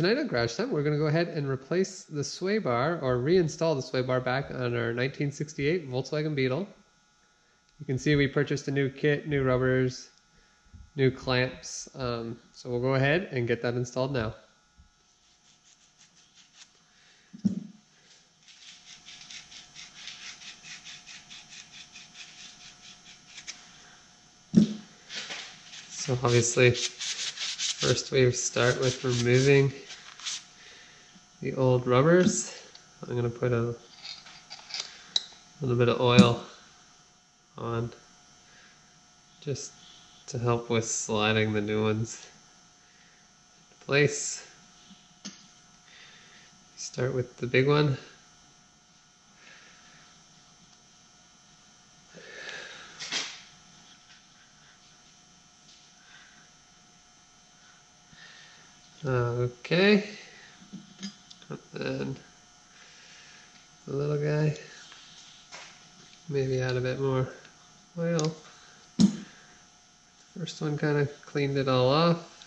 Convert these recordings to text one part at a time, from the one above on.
tonight on Garage Time, we're going to go ahead and replace the sway bar, or reinstall the sway bar back on our 1968 Volkswagen Beetle. You can see we purchased a new kit, new rubbers, new clamps, so we'll go ahead and get that installed now. So obviously, first we start with removing the old rubbers. I'm going to put a little bit of oil on just to help with sliding the new ones into place. Start with the big one. Okay, and then the little guy, maybe add a bit more oil. First one kind of cleaned it all off.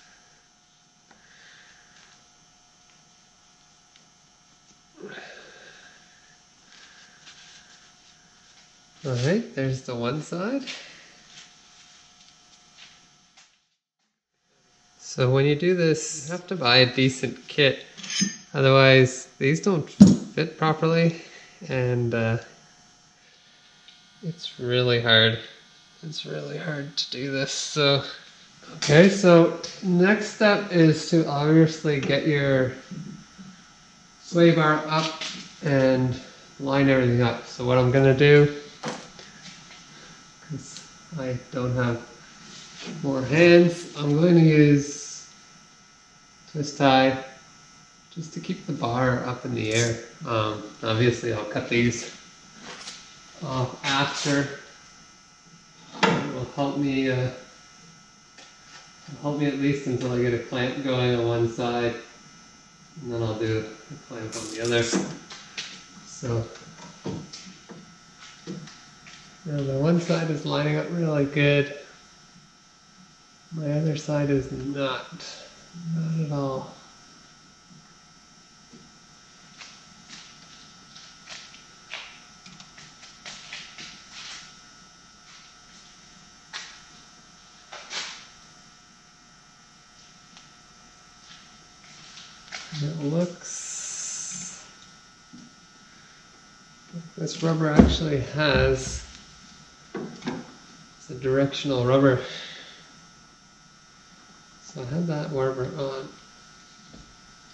Alright, there's the one side. So when you do this, you have to buy a decent kit, otherwise these don't fit properly, and it's really hard. It's really hard to do this. So okay, so next step is to obviously get your sway bar up and line everything up. So what I'm gonna do, because I don't have more hands, I'm going to use twist tie just to keep the bar up in the air. Obviously I'll cut these off after. It will help me at least until I get a clamp going on one side, and then I'll do a clamp on the other. So now the one side is lining up really good. My other side is not at all. It looks like this rubber actually has, it's a directional rubber. So I had that rubber on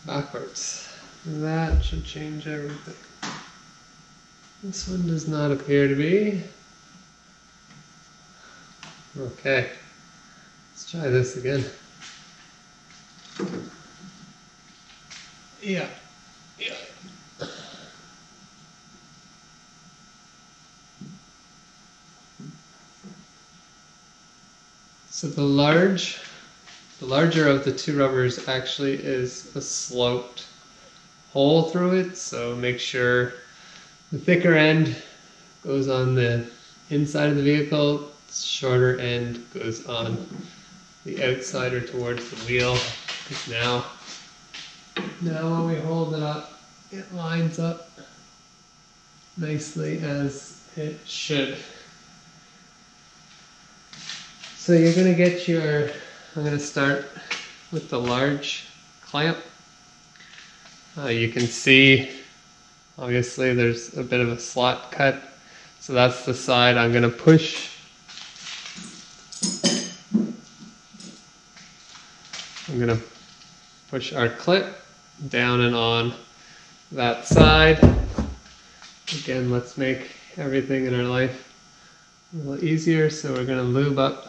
backwards. That should change everything. This one does not appear to be. Okay, let's try this again. Yeah. So the larger of the two rubbers actually is a sloped hole through it, so make sure the thicker end goes on the inside of the vehicle, the shorter end goes on the outside or towards the wheel, because now when we hold it up, it lines up nicely as it should. So you're going to get your, I'm going to start with the large clamp. You can see, obviously there's a bit of a slot cut, so that's the side I'm going to push. I'm going to push our clip down and on that side. Again, let's make everything in our life a little easier, so we're going to lube up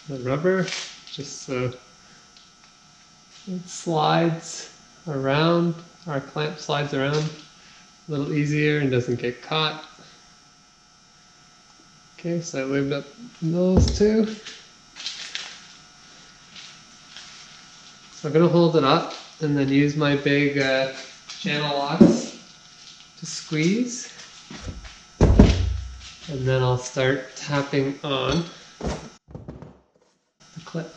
the rubber just so it slides around, our clamp slides around a little easier and doesn't get caught. Okay, so I lubed up those two. So I'm going to hold it up and then use my big channel locks to squeeze. And then I'll start tapping on the clip.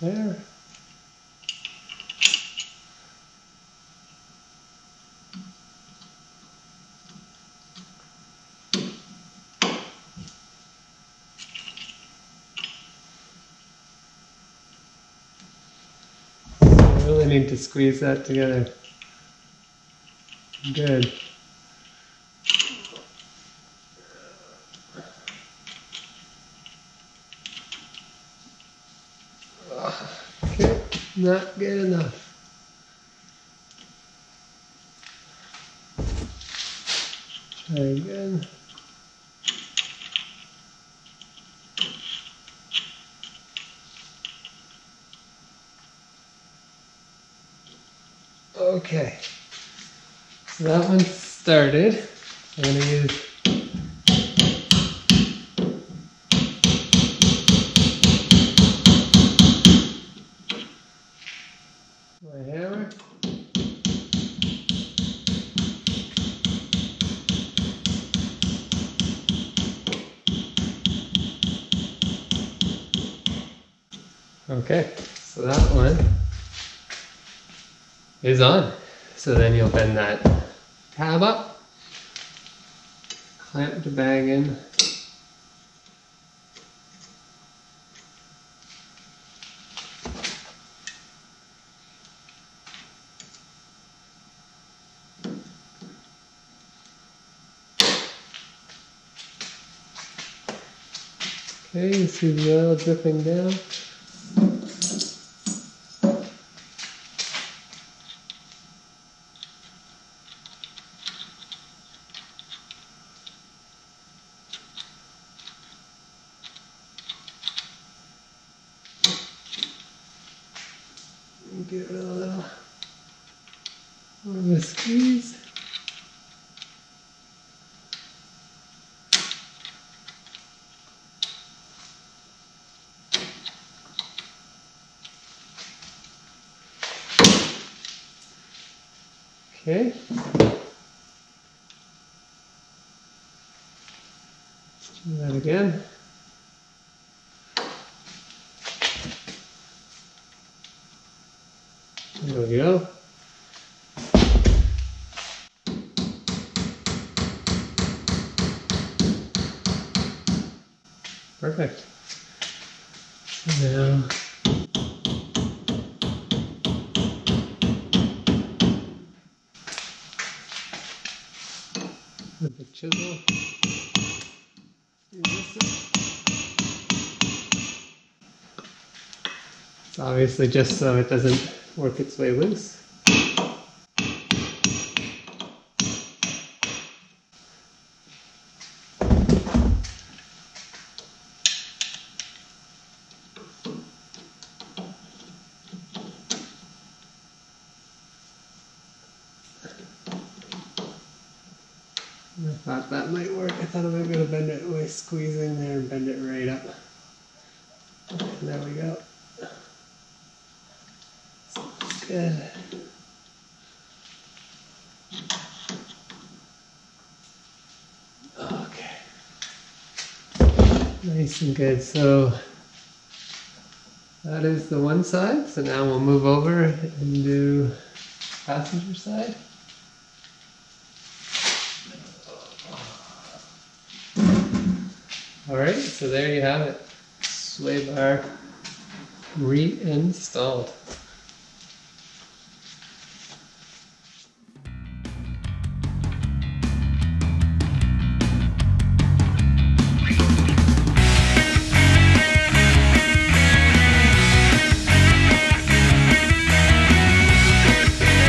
there. I really need to squeeze that together. Good. Okay, not good enough. Try again. Okay, so that one started. I'm going to use my hammer. Okay, so that one is on. So then you'll bend that tab up, clamp the bag in. Okay, you see the oil dripping down. Give it a little more of a squeeze. Okay. Let's do that again. There we go. Perfect. So now with the chisel, it's obviously just so it doesn't work its way loose. I thought that might work. I thought I might be able to bend it by squeezing there and bend it right up. There we go. Good. Okay. Nice and good. So that is the one side. So now we'll move over and do passenger side. Alright, so there you have it. Sway bar reinstalled.